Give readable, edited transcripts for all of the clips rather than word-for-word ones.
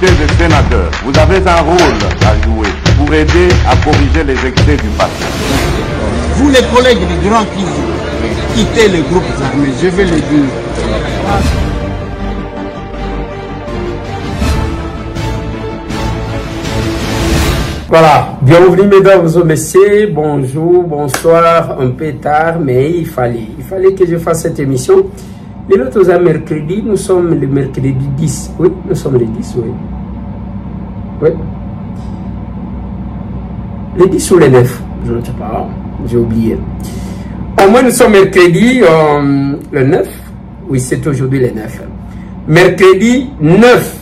députés et sénateurs, vous avez un rôle à jouer pour aider à corriger les excès du passé. Vous les collègues du Grand qui quittez les groupes armés, je vais le dire. Voilà, bienvenue mesdames et messieurs, bonjour, bonsoir, un peu tard, mais il fallait que je fasse cette émission. Les autres mercredi, nous sommes le mercredi 10, oui, nous sommes le 10, oui. Oui. Le 10 ou le 9, je ne sais pas, j'ai oublié. Au moins nous sommes mercredi, le 9, oui c'est aujourd'hui le 9. Mercredi 9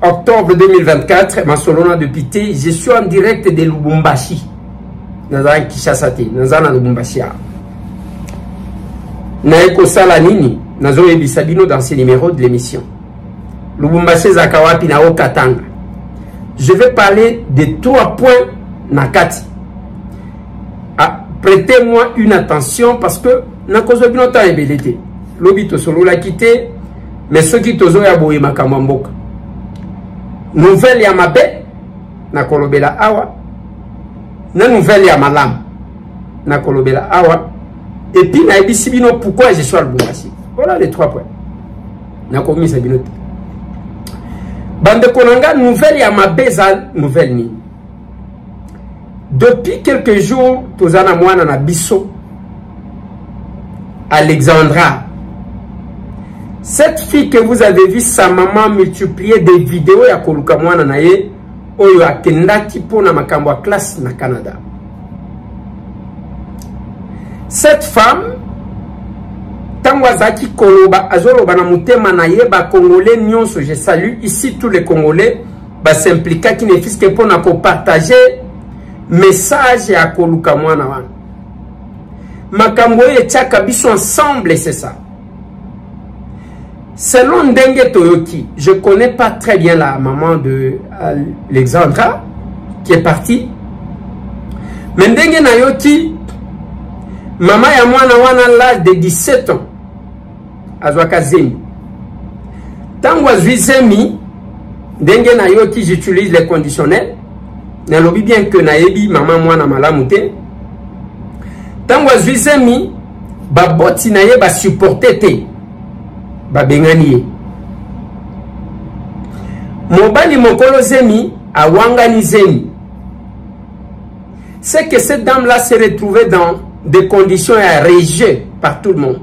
octobre 2024, Masolona de Pité, je suis en direct de Lubumbashi. Dans un Kishasate, dans un Lubumbashi. Naeko Salanini, Nazo Ebisabino dans ce numéro de l'émission. Lubumbashi Zakawapi Nao Katanga. Je vais parler de 3 points Nakati. Prêtez-moi une attention parce que Nakozo Binota Ebelete. Lobito Solo la quitté, mais ceux qui tozo ya boye makamamboka. Nouvelle ya mabe na kolobela awa na nouvelle ya malam na kolobela awa et puis na ebisi bino pourquoi je suis à Lubumbashi. Voilà les 3 points na komisa bino bande konanga nouvelle ya mabe za nouvelle ni depuis quelques jours tozana mwana na biso Alexandra. Cette fille que vous avez vu sa maman multiplier des vidéos ya koluka mwana na ye oyo akendaki pona makambo ya classe na Canada. Cette femme tangwa zaki koloba azoloba na mutema na ye ba congolais nyonso, je salue ici tous les congolais ba s'impliquer qui ne fisque pona ko partager message ya koluka mwana wana. Makambo ye tchaka biso ensemble, c'est ça. Selon Ndenge Toyoki, je ne connais pas très bien la maman de Alexandra qui est partie. Mais Ndenge Nayoki, maman ya mwana wana l'âge de 17 ans. Azwaka zemi. Tango azwi zemi, Ndenge Nayoki, j'utilise les conditionnels. Nalobi bien que nayebi maman mwana malamu te. Tango azwi zemi, baboti na ye ba supporter te. Babengani mobali mokolo zemi awangani zemi. C'est que cette dame là s'est retrouvée dans des conditions à rejet par tout le monde.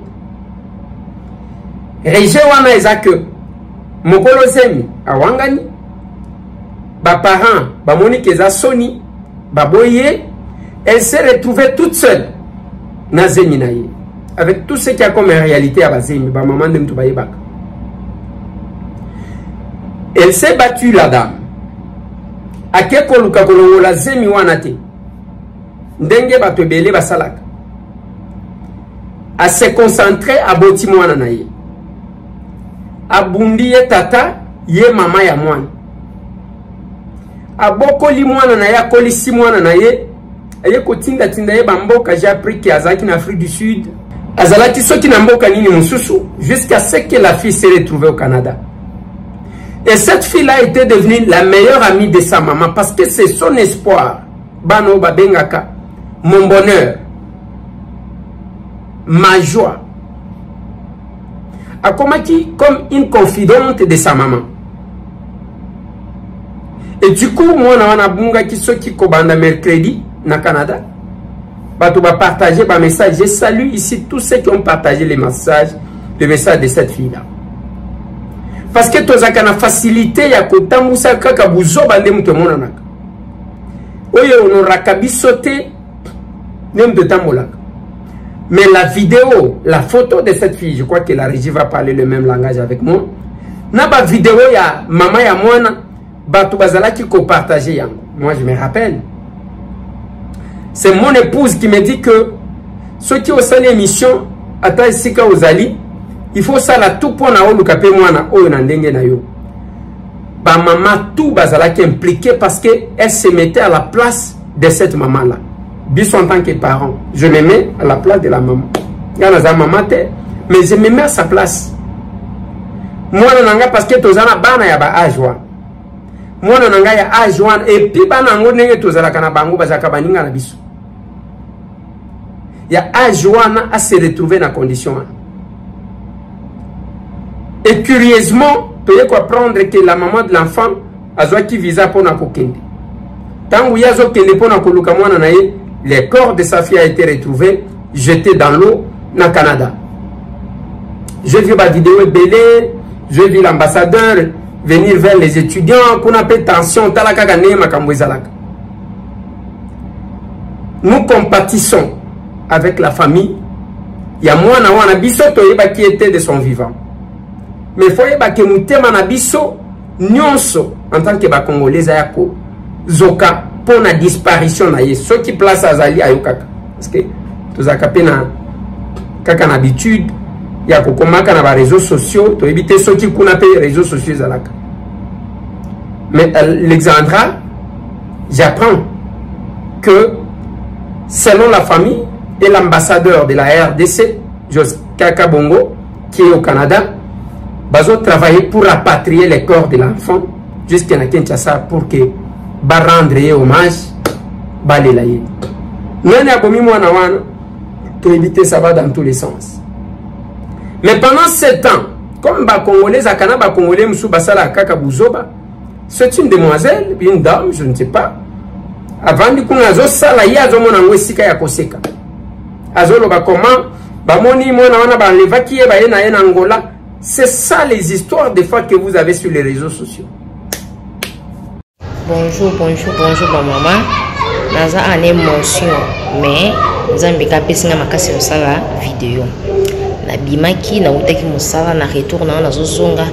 Rejet wana ezake mokolo zemi awangani ba parents ba monique eza soni ba boye, elle s'est retrouvée toute seule na zemi na ye. Avec tout ce qui a comme réalité à Bazemi, maman de Mtoubaïbak. Elle s'est battue, la dame. A keko luka kolongo la zemi wanate. Ndenge batebele basalak. A se concentrer à boti mwana na ye. A bundi ye tata, ye mama ya mwana. A boko li mwana na ye, koli si mwana na ye. Aye kotinda tinda ye bamboka, j'ai appris qu'il y a Zaki en Afrique du Sud. Azalaki soki na mboka nini mususu jusqu'à ce que la fille s'est retrouvée au Canada. Et cette fille-là était devenue la meilleure amie de sa maman parce que c'est son espoir. Bano babengaka, mon bonheur, ma joie. Akomaki comme une confidente de sa maman. Et du coup, moi na bunga ki soki kobanda mercredi na Canada. Bato va partager ma message. Je salue ici tous ceux qui ont partagé les messages, le message de cette fille-là. Parce que tous a facilité ya kotambusa kaka buzo bande muto monanaka. Oyo onoraka bisote nem de tambolaka. Mais la vidéo, la photo de cette fille, je crois que la régie va parler le même langage avec moi. Na ba vidéo ya mama ya mwana bato bazalaki ko partager yango. Moi je me rappelle. C'est mon épouse qui me dit que ceux qui ont ça l'émission, attends ici quand vous allez, il faut ça là tout pour na olukape mwana oyo na ndenge na yo. Ba maman tout bazala qui impliqué parce que elle se mettait à la place de cette maman là. Biso en tant que parent, je me mets à la place de la maman. Yana za maman te, mais je me mets à sa place. Moi nanga parce que tozana bana ya ba âge wa. mwana na ngai ya âge wana et puis bana yango ndenge tozalaka na bango bazalaka baninga na biso ya âge wana a se retrouver na condition wana. Et curieusement tu peux apprendre que la maman de l'enfant a qui visa pour na kokende tangu yazo kende pour na koluka mwana na ye, le corps de sa fille a été retrouvé jeté dans l'eau na Canada. J'ai vu ma vidéo belé, j'ai vu l'ambassadeur venir vers les étudiants qu'on appelle tension talaka gane makambo ezalaka. Nous compatissons avec la famille. Il y a mwana wana biso toyeba qui était de son vivant. Mais faut yeba ke mutema na biso nyonso en tant que ba congolais ayako zoka pour la disparition na ye. Ceux qui place azali ayokaka parce que tozaka pena kaka na habitude ya kokomaka na ba réseaux sociaux to éviter ceux qui kuna pe réseaux sociaux ezalaka. Mais Alexandra, j'apprends que selon la famille et l'ambassadeur de la RDC, Josca Kabongo, qui est au Canada, bazo travailler pour rapatrier les corps de l'enfant jusqu'à Kinshasa pour que ba rendre hommage balela ye. Nani akomi mwana wana to éviter ça va dans tous les sens. Mais pendant 7 ans, comme ba congolais akana ba congolais musu basala kaka buzoba, c'est une demoiselle, une dame, je ne sais pas. Avant de qu'on azo sala ya zo mona ngwesika ya koseka. Azo loba comment ba moni mona wana ba leva ki e ba ye na Angola. C'est ça les histoires des fois que vous avez sur les réseaux sociaux. Bonjour maman. Naza en émotion mais nzambika pesinga makasi osala vidéo. Na bimaki na utaki musala na retour na zozonga.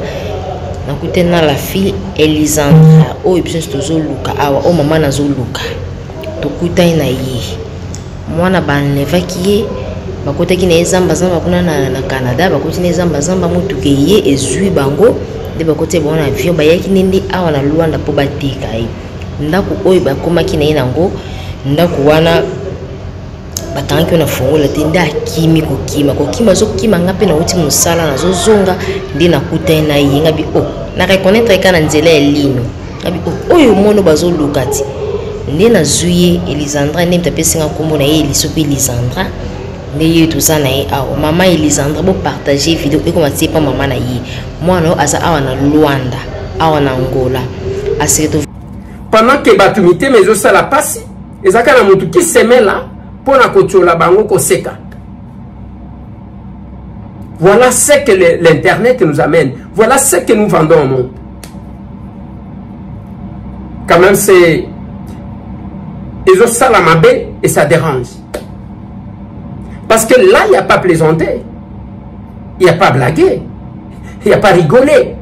Na kutena la fille Elisandra o ebiso tozo luka awa o mama nazo luka. Tokuta ina yi. Mwana banlevaki bakotaki na ezamba zamba kuna na Canada bakoti na ezamba zamba mutuke ye ezui bango de bakote bona avion bayaki nindi awa na Luanda po batika yi ndako oyo bakomaki na yenango ndako wana batanki na fongola tenda kimi kokima zo kima ngape na uti musala na zozonga ndi na kuta na yi ngabi o na reconnaître kana nzela elino ngabi o oyo mono bazo lukati ndi na zuye Elisandra ndi mtapesinga kombo na ye Elisope Elisandra. Mais tout ça naïe maman Elisandra pour partager vidéo et comment c'est pas maman naïe moi non asa awana Luanda awana Angola aseto pendant que batumité mais aussi la passe ezaka na mutu qui se met là pour na kochola bango koseka. Voilà ce que l'internet nous amène, voilà ce que nous vendons au monde. Quand même c'est ils ont ça la mabé et ça dérange. Parce que là, il n'y a pas plaisanté, il n'y a pas blagué, il n'y a pas rigolé.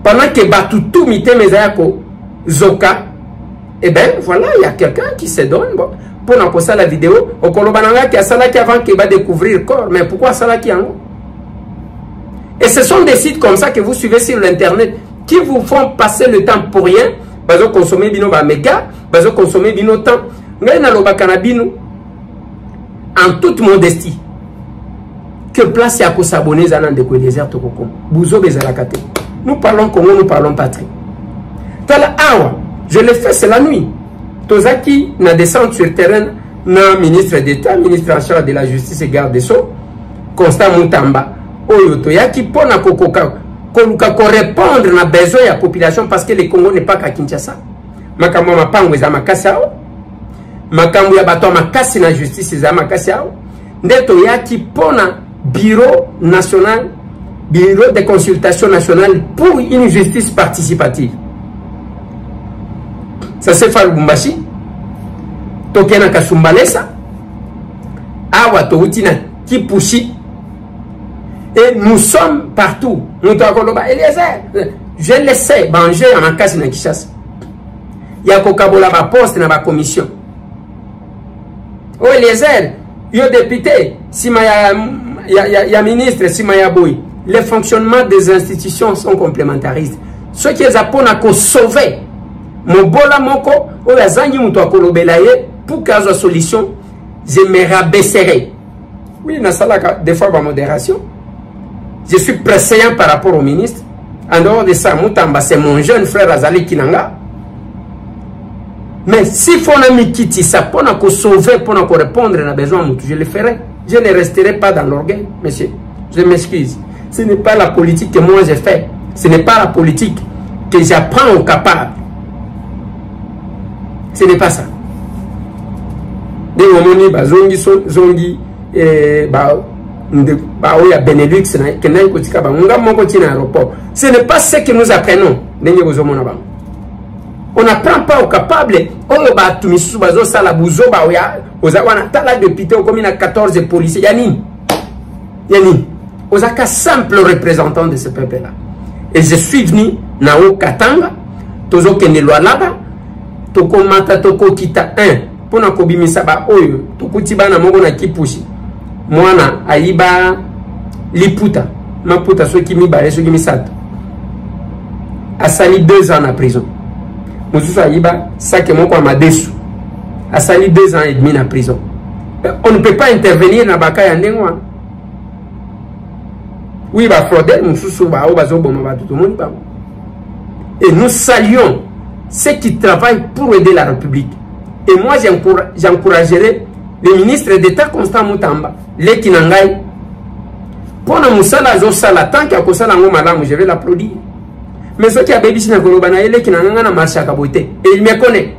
Pendant que Batoutou mite Mezayako Zoka, eh bien voilà, il y a quelqu'un qui se donne bon, pour nous poster la vidéo. Au Kolobananga qui a ça là qui avant qu'il va découvrir le corps. Mais pourquoi ça là qui en Et ce sont des sites comme ça que vous suivez sur l'internet qui vous font passer le temps pour rien. Vous consommer bino ba méga, vous consommer bino temps. Ngai na loba kanabino. En toute modestie, que place à s'abonner à l'endroit désert Tokoko. Bouzo bezalakate. Nous parlons Congo, nous parlons patrie. Tala awa, je l'ai fait, c'est la nuit. Tozaki na descente sur le terrain, na ministre d'État, ministre en charge de la justice et garde des Sceaux, Constant Moutamba. Oyo toyaki pona kokoka, koluka ko répondre na besoin de la population parce que le Congo n'est pas qu'à Kinshasa. Makambo mapango za makasao. Makambu ya bato makasi na justice za makasi yao ndeto yaki pona bureau national, bureau de consultation nationale pour une justice participative. Ça se fait Lubumbashi tokena kasumbalesa awa toutina Kipushi et nous sommes partout. Nous tokoloba Eliezer je le sais banger en makasi na Kinshasa ya kokabola ba poste na ba commission. Oh Eliezer, yo député, si ya ministre, si ya boy, les fonctionnements des institutions sont complémentaristes. Ce qui est appris à sauver, mon bola moko, ou ya zangi muto akolobela ye, pour qu'il y ait une solution, je me rabaisserai. Oui, na salaka des fois ma modération. Je suis pressé par rapport au ministre. En dehors de ça, Moutamba, c'est mon jeune frère Azali Kinanga. Mais s'il faut quitter ça pour nous sauver, pour nous répondre à nos besoins, je le ferai. Je ne resterai pas dans l'orgueil, monsieur. Je m'excuse. Ce n'est pas la politique que moi j'ai fait. Ce n'est pas la politique que j'apprends aux capables. Ce n'est pas ça. Zongi Benelux, ce n'est pas ce que nous apprenons. On n'apprend pas aux capables. On a 14 policiers. Yani. On a qu'un simple représentant de ce peuple-là. Et je suis venu Nao Katanga, Tozo Kenelwalaba, Toko Mata Toko Kita 1, Pona Kobimisaba Oyo, Toko Tibana Mogona Kipushi, Moana Aiba Liputa, Maputa Sokimi Bare Sokimi Sato. A sali 2 ans en prison. Moussou Aiba, Sake Moko Amadesu. A sali 2 ans et demi en prison. On ne peut pas intervenir dans Baka Yandengwa. Oui, bah, frauder, et nous saluons ceux qui travaillent pour aider la République. Et moi, j'encouragerai le ministre d'État Constant Moutamba, les Kinangai, pour nous sala zosala, tant qu'il y a Kosala Ngomalam, je vais l'applaudir. Mais ceux qui ont bébi na Kolobana, les Kinanga na marché à Kabote, et il me connaît.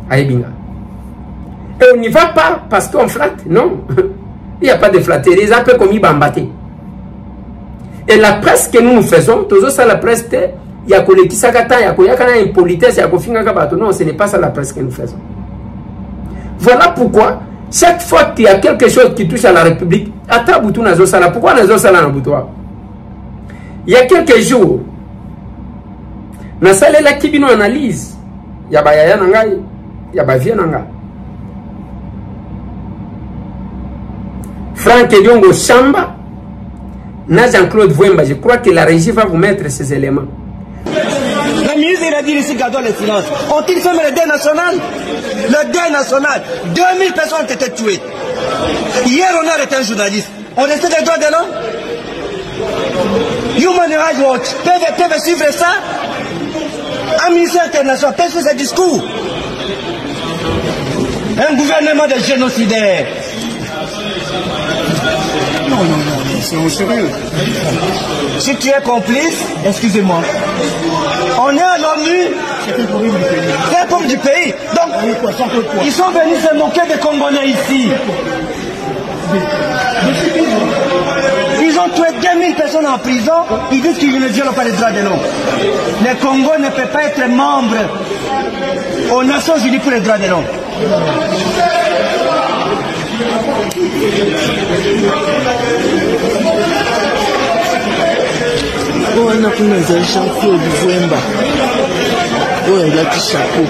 Aïbinga. Et on n'y va pas parce qu'on flatte, non. Il n'y a pas de flatterie, ils appellent comme Ibambate. Et la presse que nous faisons, toujours ça la presse, il y a qui s'attend, il y a une politesse, il y a non, ce n'est pas ça la presse que nous faisons. Voilà pourquoi, chaque fois qu'il y a quelque chose qui touche à la République, pourquoi il y a quelques jours, dans salle la qui nous analyse, il y a Bayaya Nangai, il y a Bavia Nanga. Franck Ediongo Chamba, Jean-Claude Vouemba, je crois que la régie va vous mettre ces éléments. Le ministre il a dit ici gardons le silence. Ont-ils fait le deuil national? Le deuil national. 2000 personnes ont été tuées. Hier on a arrêté un journaliste. On essaie des droits de l'homme. Human Rights Watch peuvent suivre ça. Amnesty International peut faire ce discours. Un gouvernement de génocidaires. Non, c'est au sérieux. Si tu es complice, excusez-moi. On est à l'ONU. C'est le peuple du pays. Donc, ils sont venus se moquer des Congolais ici. Ils ont tué 2000 personnes en prison. Ils disent qu'ils ne violent pas les droits de l'homme. Le Congo ne peut pas être membre aux Nations Unies pour les droits de l'homme. On a un Jean-Claude Vouemba. On a un chapeau.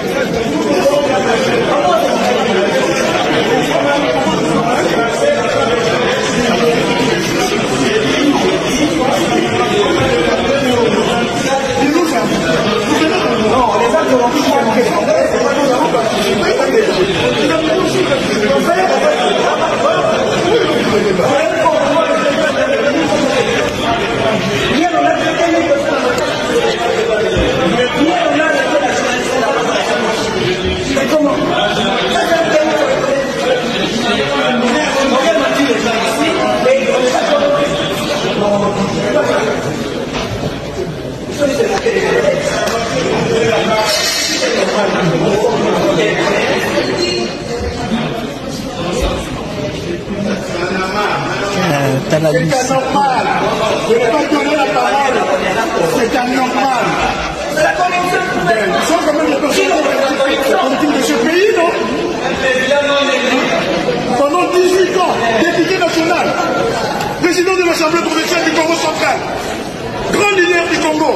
C'est anormal. Je ne vais pas donner la parole. C'est anormal. Ils sont quand même les personnes politiques de ce pays, non? Pendant 18 ans, député national, président de l'Assemblée provinciale du Congo central, grand leader du Congo.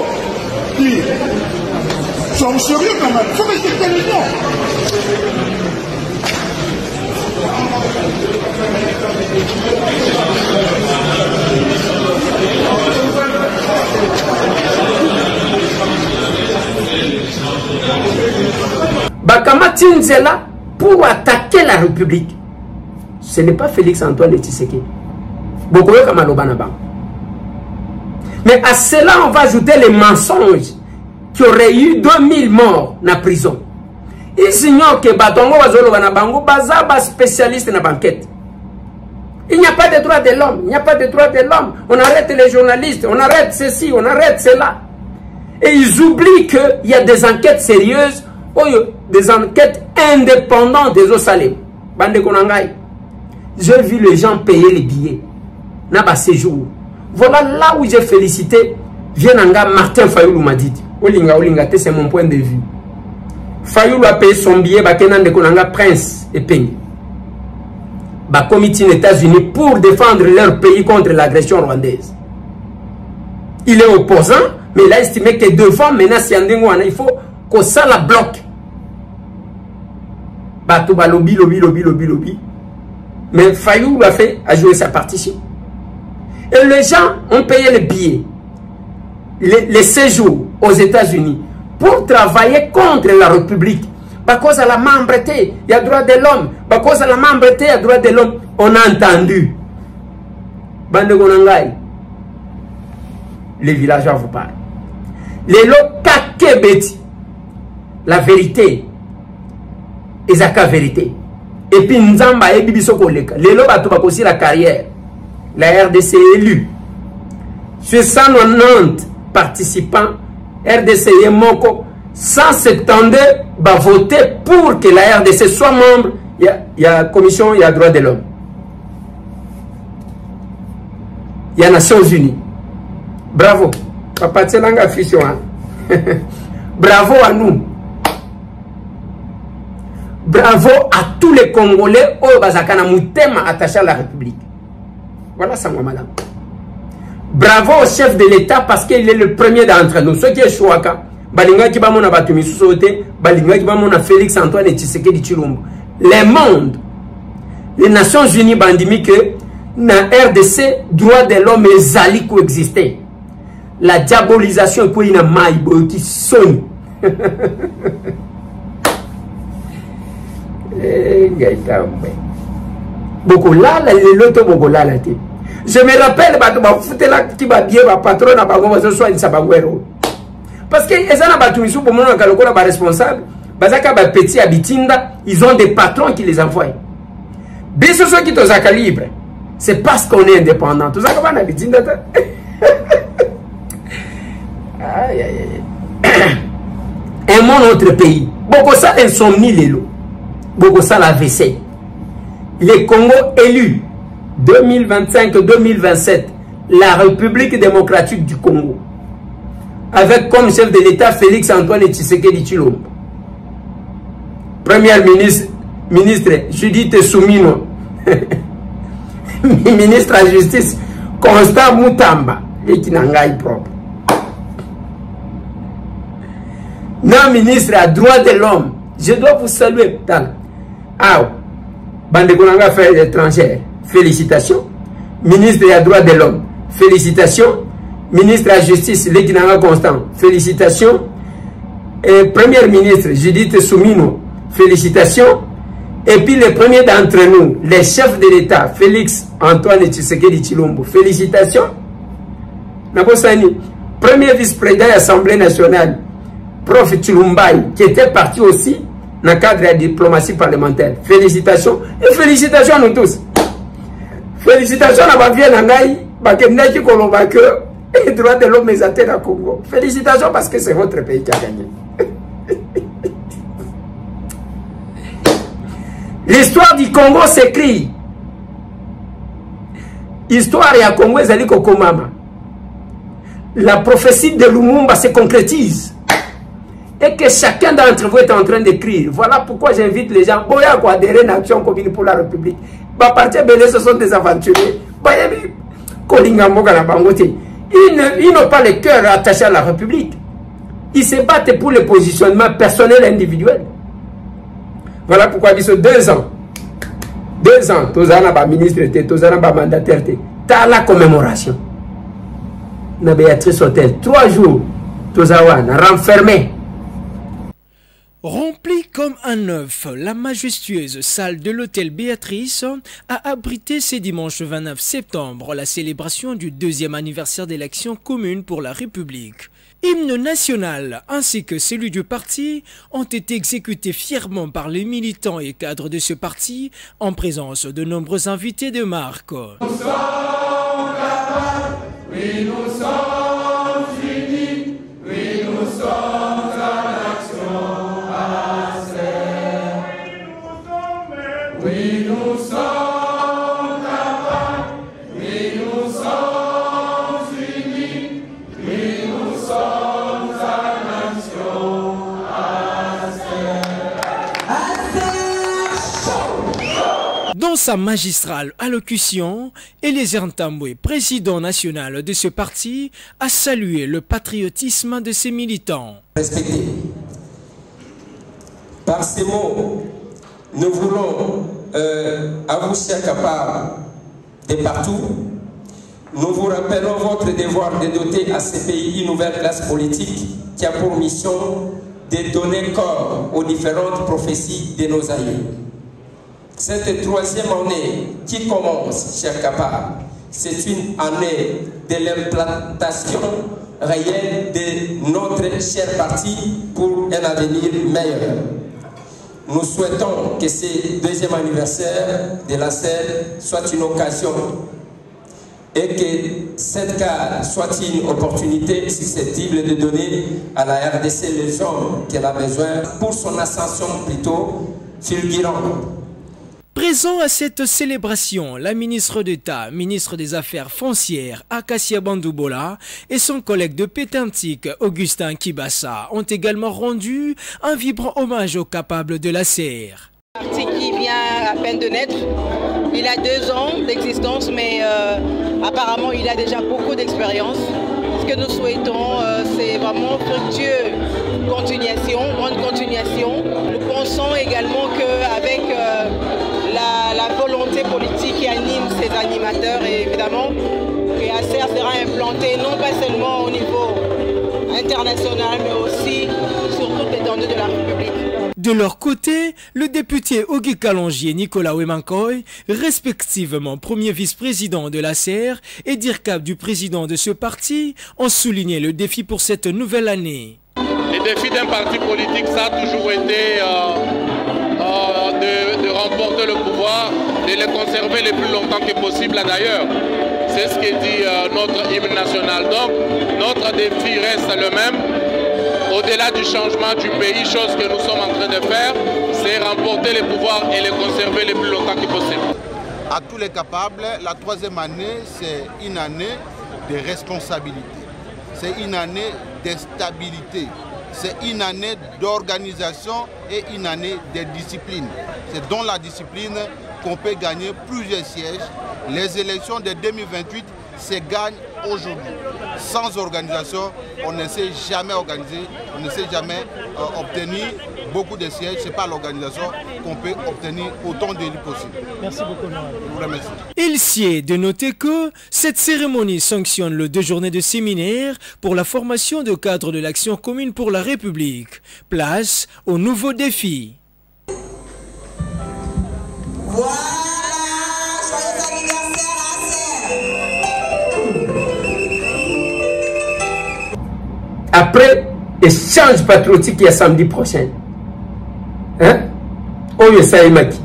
Ils sont sérieux quand même. Il faut respecter les gens. Bakamati Nzela pour attaquer la République. Ce n'est pas Félix Antoine Tshisekedi. Mais à cela, on va ajouter les mensonges qui auraient eu 2000 morts dans la prison. Ils ignorent que Batongo Bazolo Banabango Bazaba spécialiste dans la banquette. Il n'y a pas de droit de l'homme. Il n'y a pas de droit de l'homme. On arrête les journalistes. On arrête ceci. On arrête cela. Et ils oublient qu'il y a des enquêtes sérieuses, des enquêtes indépendantes des Osalem. Bande Konangai. J'ai vu les gens payer les billets. N'a séjour. Voilà là où j'ai félicité Vienanga Martin Fayoulou m'a dit. Olinga, c'est mon point de vue. Fayoulou a payé son billet, Bakenan de Konanga Prince et Peigne. Comité des États-Unis pour défendre leur pays contre l'agression rwandaise. Il est opposant, mais il a estimé que devant menace Yandengouana, il faut que ça la bloque. Batouba lobby. Mais Fayoulou a joué sa partition. Et les gens ont payé les billets, les séjours aux États-Unis pour travailler contre la République. À cause de la membreté, il y a droit de l'homme. À cause de la membreté, il y a droit de l'homme. On a entendu. Bande Gonangai. Les villageois vous parlent. Les Lokakebeti. La vérité. Ezaka vérité. Et puis Nzamba et Bibiso Koleka. Les Lobatouba aussi la carrière. La RDC est élue. Sur 190 participants, RDC est Moko. 172 va voter pour que la RDC soit membre. Il y a commission, il y a droit de l'homme. Il y a Nations Unies. Bravo. Papa Tselanga Fission. Bravo à nous. Bravo à tous les Congolais au Bazakana Moutema attachés à la République. Voilà ça, moi, madame. Bravo au chef de l'État parce qu'il est le premier d'entre nous. Ce qui est Chouaka. Balinga qui va mon abatumi sous-sauté, Balinga qui va mon Félix Antoine et Tshisekedi Tshilombo. Les mondes, les Nations Unies bandimi que na RDC droit de l'homme et zali coexister. La diabolisation est na maïbo qui sonne. Beaucoup là, l'autre beaucoup là. Je me rappelle, qui va bien, patron à Bago, soit une sabagüero. Parce que les gens pour mon responsable, petit habitinda, ils ont des patrons qui les envoient. Bien sûr qui sont à libre, c'est parce qu'on est indépendant. Tout ça comme habitinda. Un mon autre pays. Beaucoup ça insomnie les lots. Beaucoup ça la WC. Les Congo élus 2025-2027, la République démocratique du Congo. Avec comme chef de l'État Félix Antoine Tshisekedi Tshilombo. Première ministre Judith Soumino. Ministre de la Justice Constant Moutamba. Et qui n'a pas propre. Non, ministre à droit de l'homme. Je dois vous saluer. Ah, Bande Konanga Affaires étrangères. Félicitations. Ministre à droit de l'homme. Félicitations. Ministre de la Justice, Léguinanga Constant, félicitations. Et Premier ministre, Judith Soumino, félicitations. Et puis le premier d'entre nous, les chefs de l'État, Félix Antoine Tshisekedi Tshilombo, félicitations. Nabosani, premier vice-président de l'Assemblée nationale, Prof Tshilumbai, qui était parti aussi dans le cadre de la diplomatie parlementaire. Félicitations. Et félicitations à nous tous. Félicitations à Bavien Nangaï, Bakemnaki Kolobake. Et les droits de l'homme est atteint à Congo. Félicitations parce que c'est votre pays qui a gagné. L'histoire du Congo s'écrit. Histoire à Congo est Kokomama. La prophétie de Lumumba se concrétise. Et que chacun d'entre vous est en train d'écrire. Voilà pourquoi j'invite les gens à adhérer à l'Action commune pour la République. Partir Belé, ce sont des aventuriers. Ils n'ont pas le cœur attaché à la République. Ils se battent pour le positionnement personnel et individuel. Voilà pourquoi ils sont 2 ans. 2 ans, Tozana ministre, Tozana mandataire, t'as la commémoration. Na Béatrice Hôtel, 3 jours, Tozawana renfermé. Remplie comme un œuf, la majestueuse salle de l'hôtel Béatrice a abrité ce dimanche 29 septembre la célébration du 2e anniversaire de l'Action commune pour la République. Hymne national ainsi que celui du parti ont été exécutés fièrement par les militants et cadres de ce parti en présence de nombreux invités de marque. Nous sommes capables, oui nous sommes unis, oui nous sommes en action. Oui, nous sommes capables, oui, nous sommes unis, oui, nous sommes en action. Dans sa magistrale allocution, Eliezer Ntambwe, président national de ce parti, a salué le patriotisme de ses militants. Respectez. Par ces mots, nous voulons à vous, chers capables de partout, nous vous rappelons votre devoir de doter à ce pays une nouvelle classe politique qui a pour mission de donner corps aux différentes prophéties de nos aïeux. Cette 3e année qui commence, chers capables, c'est une année de l'implantation réelle de notre cher parti pour un avenir meilleur. Nous souhaitons que ce 2e anniversaire de la CER soit une occasion et que cette carte soit une opportunité susceptible de donner à la RDC les hommes qu'elle a besoin pour son ascension plutôt fulgurante. Présent à cette célébration, la ministre d'État, ministre des Affaires foncières, Akasia Bandoubola, et son collègue de Pétantique, Augustin Kibassa, ont également rendu un vibrant hommage aux capables de la CER. Parti qui vient à peine de naître, il a 2 ans d'existence, mais apparemment il a déjà beaucoup d'expérience. Ce que nous souhaitons, c'est vraiment fructueux bonne continuation. Nous pensons également qu'avec la volonté politique qui anime ces animateurs, et évidemment que ACER sera implanté non pas seulement au niveau international, mais aussi sur toute l'étendue de la République. De leur côté, le député Ogi Kalonji et Nicolas Wemankoy, respectivement premier vice-président de la CER et DIRCAP du président de ce parti, ont souligné le défi pour cette nouvelle année. Le défi d'un parti politique, ça a toujours été de remporter le pouvoir, de le conserver le plus longtemps que possible d'ailleurs. C'est ce que dit notre hymne national. Donc, notre défi reste le même. Au-delà du changement du pays, chose que nous sommes en train de faire, c'est remporter le pouvoir et le conserver le plus longtemps que possible. À tous les capables, la 3e année, c'est une année de responsabilité. C'est une année de stabilité. C'est une année d'organisation et une année de discipline. C'est dans la discipline qu'on peut gagner plusieurs sièges. Les élections de 2028 se gagnent aujourd'hui. Sans organisation, on ne sait jamais organiser, on ne sait jamais obtenir beaucoup de sièges. Ce n'est pas l'organisation qu'on peut obtenir autant d'élus possible. Merci beaucoup. Je vous remercie. Il sied de noter que cette cérémonie sanctionne le 2 journées de séminaire pour la formation de cadres de l'Action commune pour la République. Place aux nouveaux défis. Voilà, joyeux anniversaire à CER. Après, échange patriotique il y a samedi prochain. Hein? Oyo Saïmaki.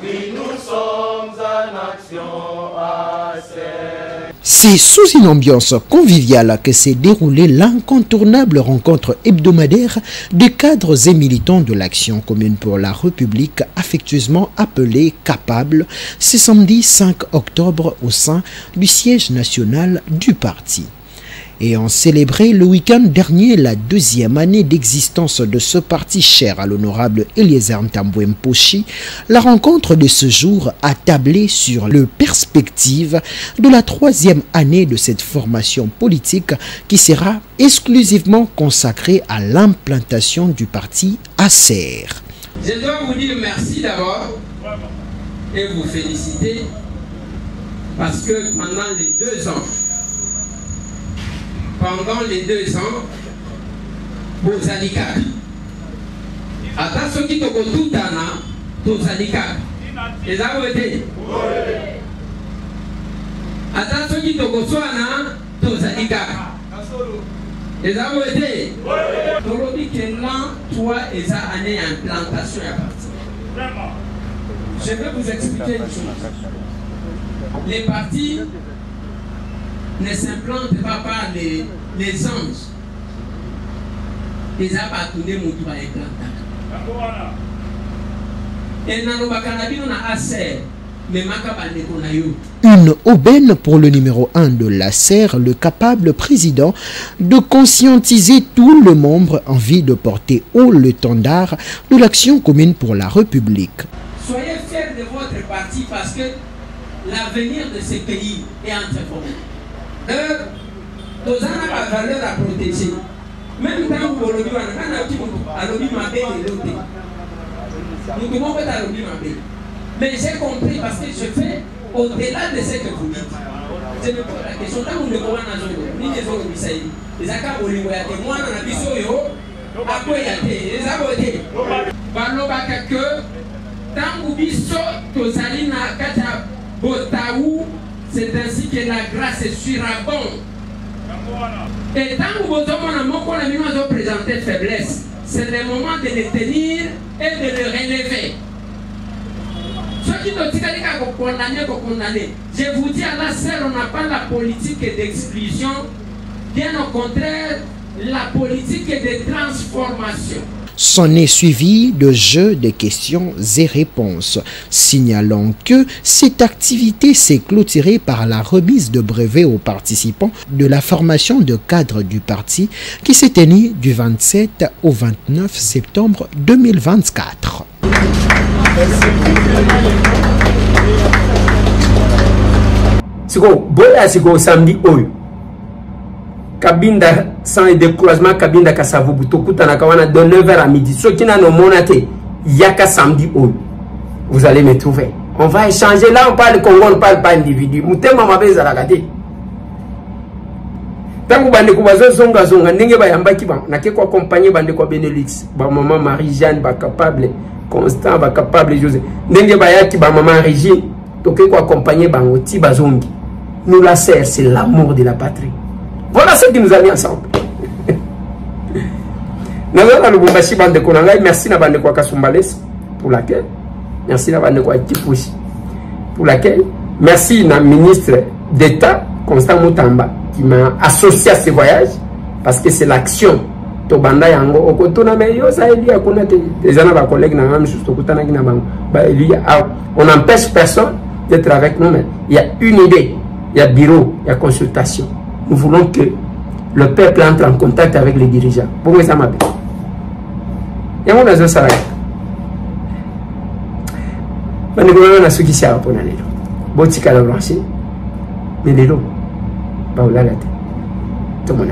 Oui, nous sommes en action à CER. C'est sous une ambiance conviviale que s'est déroulée l'incontournable rencontre hebdomadaire des cadres et militants de l'Action commune pour la République, affectueusement appelée CAPABLE, ce samedi 5 octobre au sein du siège national du parti. Et on célébrait le week-end dernier la 2e année d'existence de ce parti cher à l'honorable Eliezer Ntambwe Mposhi. La rencontre de ce jour a tablé sur les perspectives de la 3e année de cette formation politique qui sera exclusivement consacrée à l'implantation du parti ACER. Je dois vous dire merci d'abord et vous féliciter parce que pendant les 2 ans, vous avez ata soki tokotutana tozali kaka eza boye ata soki tokoswana tozali kaka eza boye te tolobi ke lan toi eza année ya implantation ya parti. Je vais vous expliquer une chose. Les partis ne s'implantent pas par les anges. Les abatounés moutou va implanter. Et dans le bacanabino na aser, mais makabane konayo. Une aubaine pour le numéro 1 de la SER, le capable président, de conscientiser tous les membres en vue de porter haut l'étendard de l'action commune pour la République. Soyez fiers de votre parti parce que l'avenir de ce pays est entre vous. Nous avons la valeur à protéger. Même quand vous avez nous devons faire la mais j'ai compris parce que je fais au-delà de ce que vous dites. Je me pose la question, tant que nous devons ni les autres Bissaï, les Aka Olivoya, moi, dans la Bissoyo, à quoi il y a des abotés. Balobaka que, tant que Bisso, Tozalina, Kata, Botaou, c'est ainsi que la grâce est surabonde. Et tant que vous avez présenté faiblesse, c'est le moment de les tenir et de les relever. Ceux qui nous condamner, je vous dis à la SER, on n'a pas la politique d'exclusion, bien au contraire, la politique de transformation. S'en est suivi de jeux de questions et réponses, signalant que cette activité s'est clôturée par la remise de brevets aux participants de la formation de cadre du parti qui s'est tenue du 27 au 29 septembre 2024. Siko samedi oyo Kabinda sans le découragement Kabinda Kasavubu tokutana kawana de 9h à midi ceux qui n'ont monate yaka samedi oyo vous allez me trouver, on va échanger. Là on parle Congo, on parle pas individu mutema mabeza la kate tangu bande kubazo zonga zonga ndenge bayambaki ba na ke ko accompagner bande ko Benelux ba maman Marie-Jeanne ba capable Constant ba capable José ndenge bayaki ba maman Régie toke ko accompagner bango ti bazongi. Nous la SER c'est l'amour de la patrie. Voilà ce qui nous a mis ensemble. Merci na bande kwa Kasumbales pour laquelle, merci na bande kwa Kipushi pour laquelle, merci na ministre d'État Constant Mutamba qui m'a associé à ce voyage parce que c'est l'action tobanda yango okotona meyo ça eli akuna te les ana ba collègues na ngam juste okutana kina bango ba eli on n'empêche personne d'être avec nous, mais il y a une idée, il y a bureau, il y a consultation. Nous voulons que le peuple entre en contact avec les dirigeants. Pour ça m'a bien. Il y a un salaire. Mais nous avons ceux qui savent pour aller. Botika la branché. Mais les lots. Bah, on l'a gâté. Tout le monde.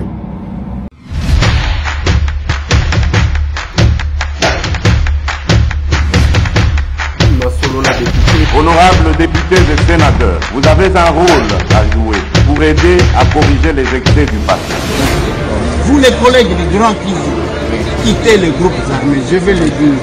Honorables députés et sénateurs, vous avez un rôle à jouer pour aider à corriger les excès du passé. Vous les collègues du grand qui quittez les groupes armés, je vais le dire.